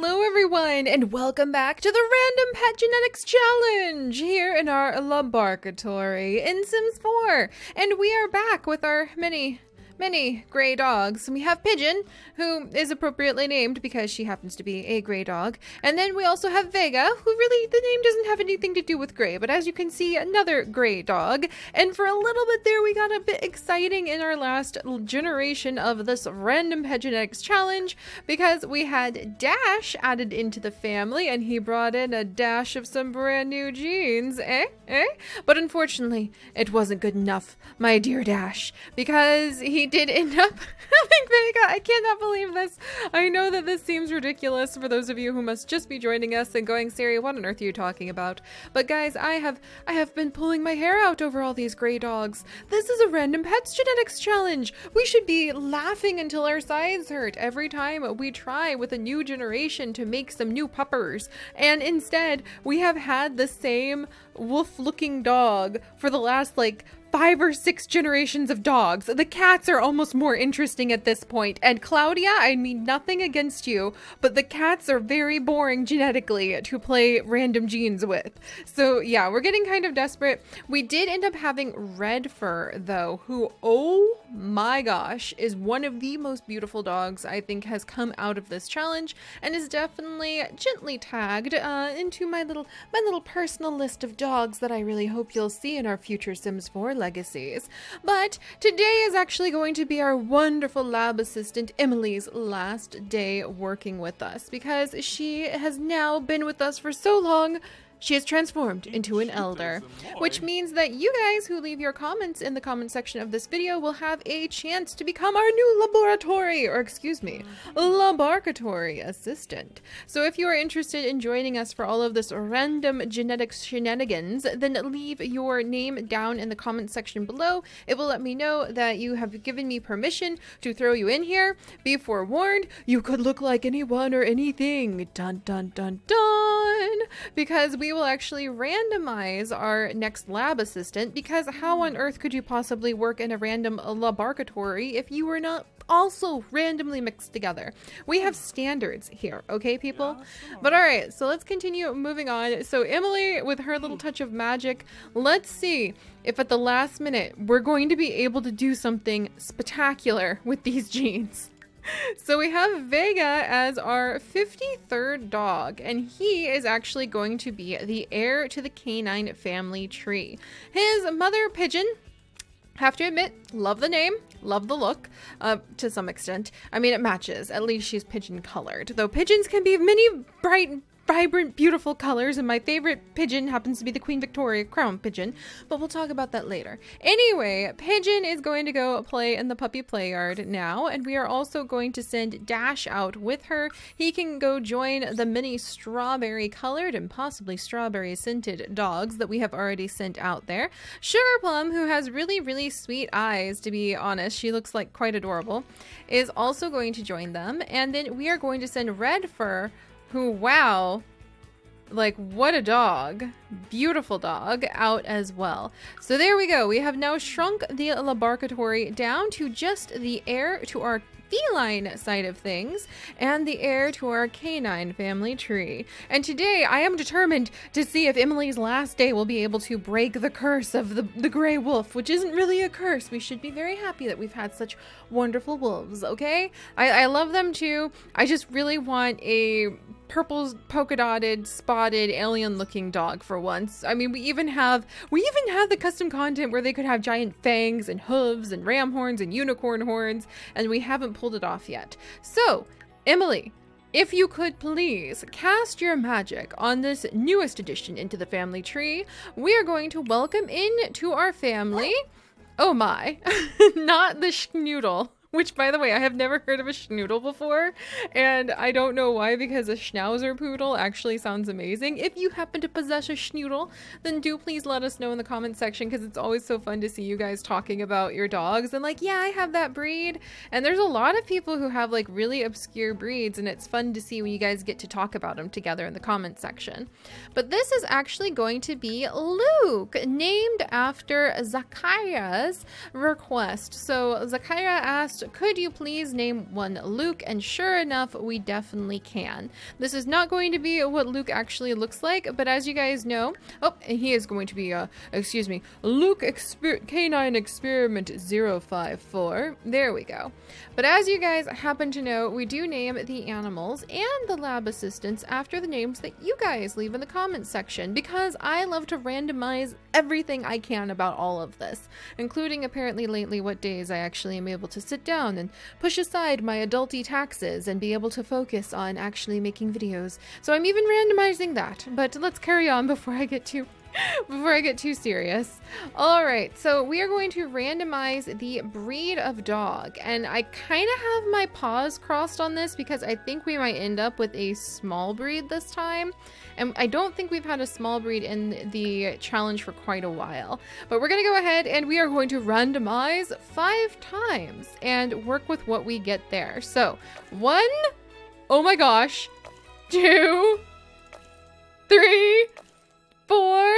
Hello everyone, and welcome back to the Random Pet Genetics Challenge here in our laboratory in Sims 4. And we are back with our many gray dogs. We have Pigeon, who is appropriately named because she happens to be a gray dog. And then we also have Vega, who really, the name doesn't have anything to do with gray, but as you can see, another gray dog. And for a little bit there, we got a bit exciting in our last generation of this Random Pet Genetics Challenge because we had Dash added into the family and he brought in a dash of some brand new genes, But unfortunately, it wasn't good enough, my dear Dash, because he did end up having Vega. I cannot believe this. I know that this seems ridiculous for those of you who must just be joining us and going, Seri, what on earth are you talking about? But guys, I have been pulling my hair out over all these gray dogs. This is a Random Pets Genetics Challenge. We should be laughing until our sides hurt every time we try with a new generation to make some new puppers. And instead, we have had the same wolf-looking dog for the last, 5 or 6 generations of dogs. The cats are almost more interesting at this point. And Claudia, I mean nothing against you, but the cats are very boring genetically to play random genes with. So yeah, we're getting kind of desperate. We did end up having Red Fur though, who, oh my gosh, is one of the most beautiful dogs I think has come out of this challenge and is definitely gently tagged into my little personal list of dogs that I really hope you'll see in our future Sims 4 legacies. But today is actually going to be our wonderful lab assistant Emily's last day working with us because she has now been with us for so long. She has transformed into an elder, which means that you guys who leave your comments in the comment section of this video will have a chance to become our new laboratory assistant. So if you are interested in joining us for all of this random genetics shenanigans, then leave your name down in the comment section below. It will let me know that you have given me permission to throw you in here. Be forewarned, you could look like anyone or anything. Dun dun dun dun! Because we will actually randomize our next lab assistant, because how on earth could you possibly work in a random laboratory if you were not also randomly mixed together? We have standards here, okay people? But alright, so let's continue moving on. So Emily, with her little touch of magic, let's see if at the last minute we're going to be able to do something spectacular with these genes. So we have Vega as our 53rd dog, and he is actually going to be the heir to the canine family tree. His mother, Pigeon, have to admit, love the name, love the look, to some extent. I mean, it matches. At least she's pigeon colored, though pigeons can be of many bright, vibrant, beautiful colors, and my favorite pigeon happens to be the Queen Victoria crown pigeon, but we'll talk about that later. Anyway, Pigeon is going to go play in the puppy play yard now, and we are also going to send Dash out with her. He can go join the many strawberry colored and possibly strawberry scented dogs that we have already sent out there. Sugar Plum, who has really sweet eyes, to be honest, she looks like quite adorable, is also going to join them. And then we are going to send Red Fur, who, wow, what a dog, beautiful dog, out as well. So there we go. We have now shrunk the laboratory down to just the heir to our feline side of things and the heir to our canine family tree. And today I am determined to see if Emily's last day will be able to break the curse of the gray wolf, which isn't really a curse. We should be very happy that we've had such wonderful wolves, okay? I love them too. I just really want a purple polka dotted spotted alien looking dog for once. I mean, we even have the custom content where they could have giant fangs and hooves and ram horns and unicorn horns, and we haven't pulled it off yet. So Emily, if you could please cast your magic on this newest addition into the family tree, we are going to welcome in to our family, oh my, not the schnoodle. Which, by the way, I have never heard of a schnoodle before, and I don't know why, because a schnauzer poodle actually sounds amazing. If you happen to possess a schnoodle, then do please let us know in the comment section, because it's always so fun to see you guys talking about your dogs and yeah, I have that breed. And there's a lot of people who have really obscure breeds, and it's fun to see when you guys get to talk about them together in the comment section. But this is actually going to be Luke, named after Zachariah's request. So Zachariah asked asked, could you please name one Luke? And sure enough, we definitely can. This is not going to be what Luke actually looks like, but as you guys know, oh, and he is going to be, Luke Canine Experiment 054. There we go. But as you guys happen to know, we do name the animals and the lab assistants after the names that you guys leave in the comments section, because I love to randomize everything I can about all of this, including apparently lately what days I actually am able to sit down and push aside my adulty taxes and be able to focus on actually making videos. So I'm even randomizing that, but let's carry on before I get too serious. All right, so we are going to randomize the breed of dog, and I kind of have my paws crossed on this because I think we might end up with a small breed this time, and I don't think we've had a small breed in the challenge for quite a while. But we're gonna go ahead and we are going to randomize 5 times and work with what we get there. So 1, oh my gosh, 2, 3, 4,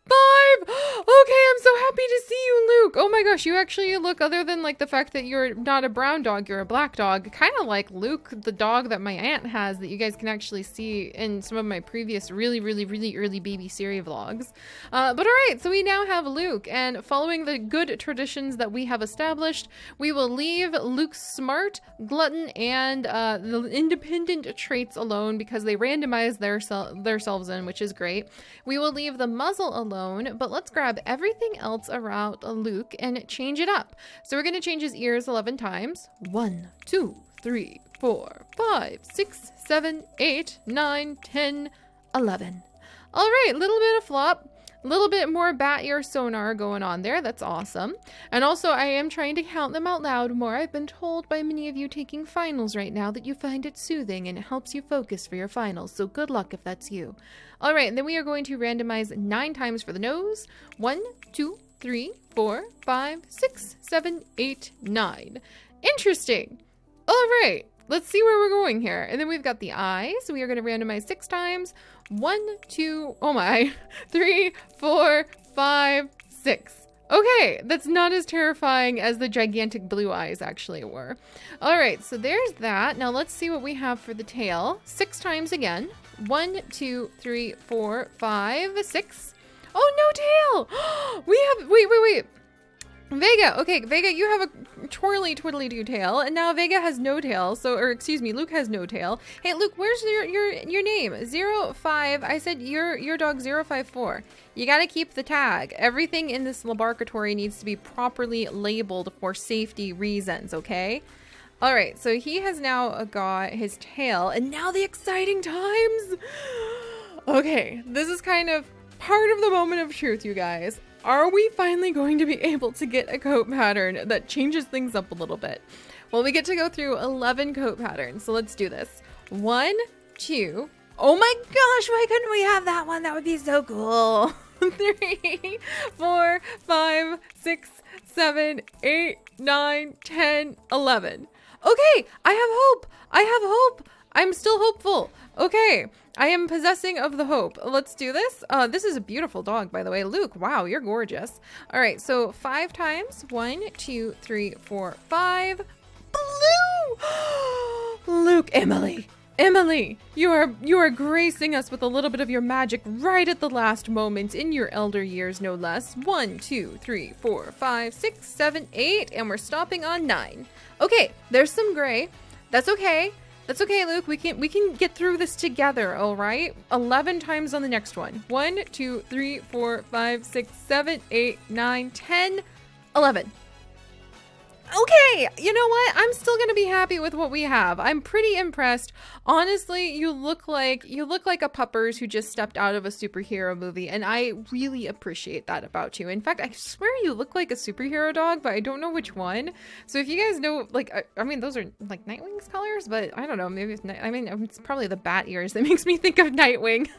5. Okay, I'm so happy to see you, Luke. Oh my gosh, you actually look, other than like the fact that you're not a brown dog, you're a black dog, kind of like Luke, the dog that my aunt has that you guys can actually see in some of my previous really early baby Seri vlogs. But all right, so we now have Luke, and following the good traditions that we have established, we will leave Luke's smart, glutton, and the independent traits alone because they randomize themselves in, which is great. We will leave the muzzle alone, but let's grab everything else around Luke and change it up. So we're going to change his ears 11 times. 1, 2, 3, 4, 5, 6, 7, 8, 9, 10, 11. All right, little bit of flop. A little bit more bat ear sonar going on there. That's awesome. And also, I am trying to count them out loud more. I've been told by many of you taking finals right now that you find it soothing and it helps you focus for your finals. So good luck if that's you. All right, and then we are going to randomize 9 times for the nose. 1, 2, 3, 4, 5, 6, 7, 8, 9. Interesting. All right. Let's see where we're going here. And then we've got the eyes. We are going to randomize 6 times. 1, 2, oh my, 3, 4, 5, 6. Okay, that's not as terrifying as the gigantic blue eyes actually were. All right, so there's that. Now let's see what we have for the tail. 6 times again. 1, 2, 3, 4, 5, 6. Oh, no tail! We have, wait. Vega, okay, Vega, you have a twiddly-do tail, and now Vega has no tail, so, or excuse me, Luke has no tail. Hey, Luke, where's your name? 05, I said your dog 054. You gotta keep the tag. Everything in this laboratory needs to be properly labeled for safety reasons, okay? All right, so he has now got his tail, and now the exciting times. Okay, this is kind of part of the moment of truth, you guys. Are we finally going to be able to get a coat pattern that changes things up a little bit? Well, we get to go through 11 coat patterns, so let's do this. 1, 2, oh my gosh, why couldn't we have that one? That would be so cool. 3, 4, 5, 6, 7, 8, 9, 10, 11. Okay, I have hope. I'm still hopeful. Okay, I am possessing of the hope. Let's do this. This is a beautiful dog, by the way. Luke, wow, you're gorgeous. All right, so 5 times. 1, 2, 3, 4, 5. Blue! Luke, Emily, you are gracing us with a little bit of your magic right at the last moment in your elder years, no less. 1, 2, 3, 4, 5, 6, 7, 8, and we're stopping on 9. Okay, there's some gray. That's okay. That's okay, Luke. We can get through this together, all right? 11 times on the next one. 1, 2, 3, 4, 5, 6, 7, 8, 9, 10, 11. Okay, you know what? I'm still gonna be happy with what we have. I'm pretty impressed. Honestly, you look like a puppers who just stepped out of a superhero movie, and I really appreciate that about you. In fact, I swear you look like a superhero dog, but I don't know which one. So if you guys know, like, I mean, those are like Nightwing's colors, but I don't know. Maybe it's probably the bat ears that makes me think of Nightwing.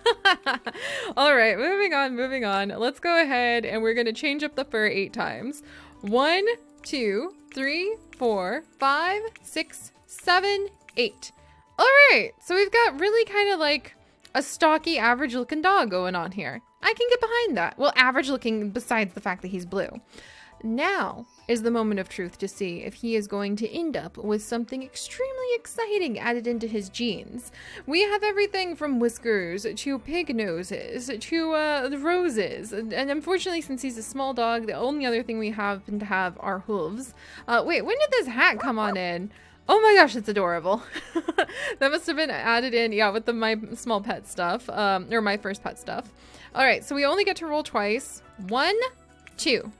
All right, moving on. Let's go ahead and we're gonna change up the fur 8 times. 1, 2, 3, 4, 5, 6, 7, 8. All right, so we've got really kind of like a stocky, average looking dog going on here. I can get behind that. Well, average looking besides the fact that he's blue. Now is the moment of truth to see if he is going to end up with something extremely exciting added into his genes. We have everything from whiskers to pig noses to roses. And unfortunately, since he's a small dog, the only other thing we happen to have are hooves. Wait, when did this hat come on in? Oh my gosh, it's adorable. That must have been added in, yeah, with the my small pet stuff, or my first pet stuff. All right, so we only get to roll twice. 1, 2.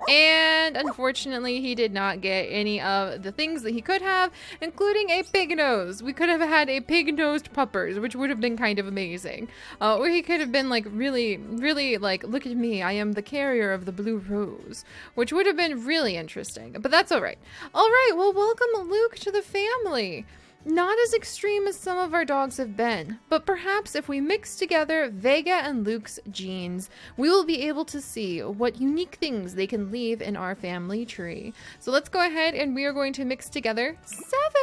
And unfortunately, he did not get any of the things that he could have, including a pig nose. We could have had a pig-nosed puppers, which would have been kind of amazing. Or he could have been like really, really like, look at me, I am the carrier of the blue rose, which would have been really interesting. But that's all right. All right, well, welcome Luke to the family. Not as extreme as some of our dogs have been, but perhaps if we mix together Vega and Luke's genes, we will be able to see what unique things they can leave in our family tree. So let's go ahead and we are going to mix together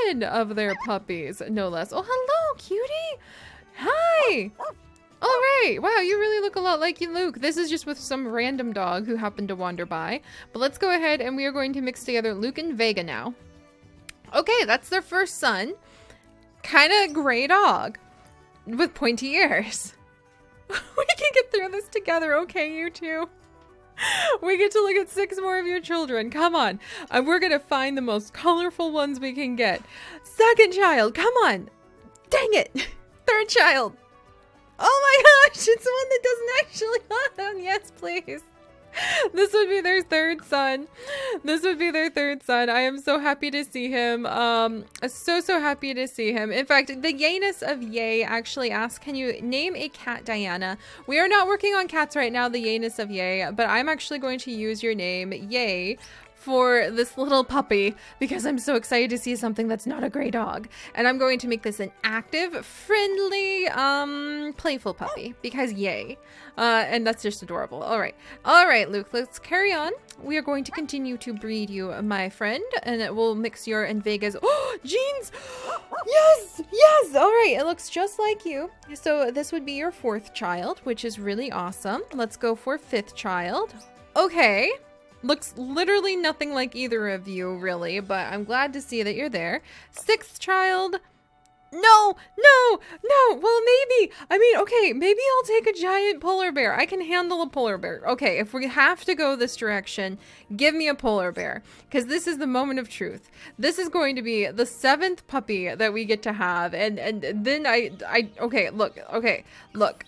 7 of their puppies, no less. Oh, hello, cutie. Hi. All right. Wow, you really look a lot like you, Luke. This is just with some random dog who happened to wander by. But let's go ahead and we are going to mix together Luke and Vega now. Okay, that's their first son. Kind of gray dog with pointy ears. We can get through this together, okay, you two? We get to look at 6 more of your children. Come on. We're going to find the most colorful ones we can get. Second child, come on. Dang it. Third child. Oh my gosh, it's one that doesn't actually want them. Yes, please. This would be their third son. This would be their third son. I am so happy to see him. So happy to see him. In fact, the Yayness of Yay actually asked, can you name a cat Diana? We are not working on cats right now, the Yayness of Yay, but I'm actually going to use your name, Yay, for this little puppy because I'm so excited to see something that's not a gray dog. And I'm going to make this an active, friendly, playful puppy because yay. And that's just adorable. All right, Luke, let's carry on. We are going to continue to breed you, my friend, and it will mix your and Vega's. Oh, genes! Yes! All right, it looks just like you. So this would be your 4th child, which is really awesome. Let's go for 5th child. Okay. Looks literally nothing like either of you, really, but I'm glad to see that you're there. 6th child. No! Well, maybe. I mean, okay, maybe I'll take a giant polar bear. I can handle a polar bear. Okay, if we have to go this direction, give me a polar bear, because this is the moment of truth. This is going to be the 7th puppy that we get to have, and then okay, look,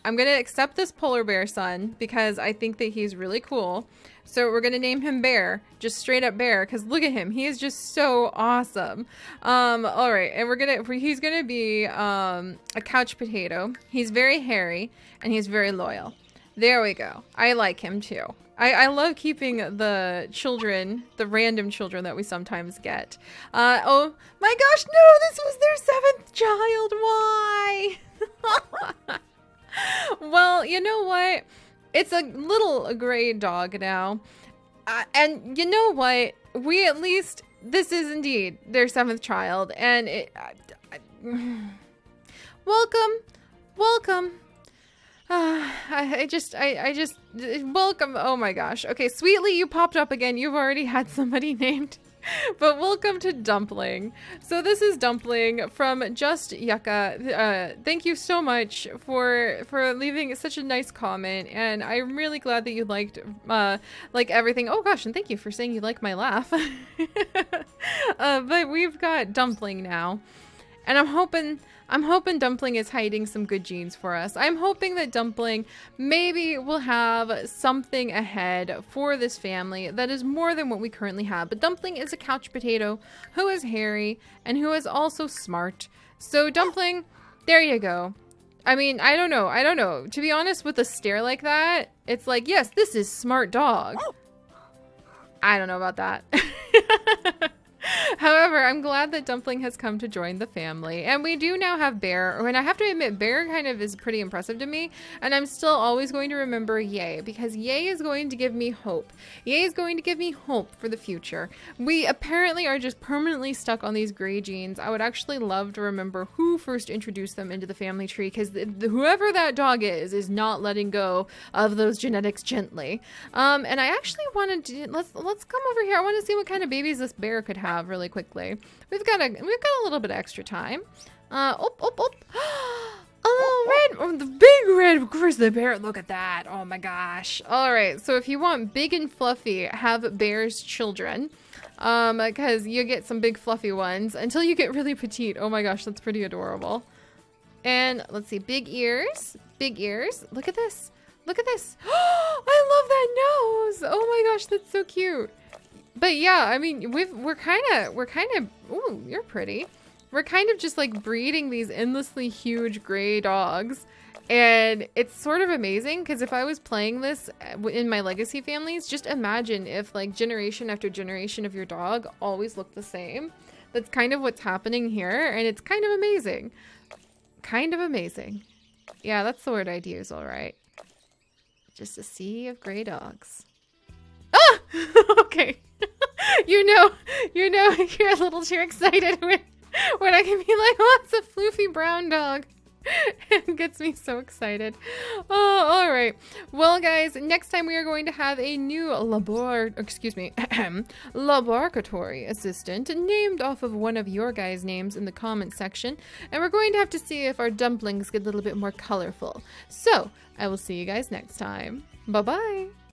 I'm gonna accept this polar bear son because I think that he's really cool. So we're gonna name him Bear, just straight up Bear, because look at him, he is just so awesome. All right, and he's gonna be a couch potato. He's very hairy and he's very loyal. There we go. I like him too. I love keeping the children, the random children that we sometimes get. Oh my gosh, no, this was their 7th child. Why? Well, you know what? It's a little gray dog now. And you know what? We at least, this is indeed their 7th child. And welcome. I just, welcome. Oh my gosh. Okay, Sweetly, you popped up again. You've already had somebody named. But welcome to Dumpling. So this is Dumpling from Just Yucca. Thank you so much for leaving such a nice comment, and I'm really glad that you liked like everything. Oh gosh, and thank you for saying you like my laugh. But we've got Dumpling now, and I'm hoping Dumpling is hiding some good genes for us. I'm hoping that Dumpling maybe will have something ahead for this family that is more than what we currently have. But Dumpling is a couch potato who is hairy and who is also smart. So Dumpling, there you go. I mean, I don't know. To be honest, with a stare like that, it's like, yes, this is smart dog. I don't know about that. However, I'm glad that Dumpling has come to join the family. And we do now have Bear. And I have to admit, Bear kind of is pretty impressive to me. And I'm still always going to remember Yay, because Yay is going to give me hope. Yay is going to give me hope for the future. We apparently are just permanently stuck on these gray genes. I would actually love to remember who first introduced them into the family tree, because whoever that dog is not letting go of those genetics gently. And I actually wanted to, let's come over here. I want to see what kind of babies this bear could have really quickly. We've got a little bit of extra time. The big red grizzly bear. Look at that. Oh my gosh. All right. So if you want big and fluffy, have bear's children. Because you get some big fluffy ones until you get really petite. Oh my gosh, that's pretty adorable. And let's see, big ears. Big ears. Look at this. Look at this. I love that nose. Oh my gosh, that's so cute. But yeah, I mean, we're kind of, ooh, you're pretty. We're kind of just like breeding these endlessly huge gray dogs. And it's sort of amazing because if I was playing this in my legacy families, just imagine if like generation after generation of your dog always looked the same. That's kind of what's happening here. And it's kind of amazing. Kind of amazing. Yeah, that's the word I'd use, all right. Just a sea of gray dogs. Ah! Okay. You're a little too excited when I can be like, oh, it's a floofy brown dog. It gets me so excited. Oh, all right. Well, guys, next time we are going to have a new laboratory assistant named off of one of your guys' names in the comment section. And we're going to have to see if our dumplings get a little bit more colorful. So I will see you guys next time. Bye-bye.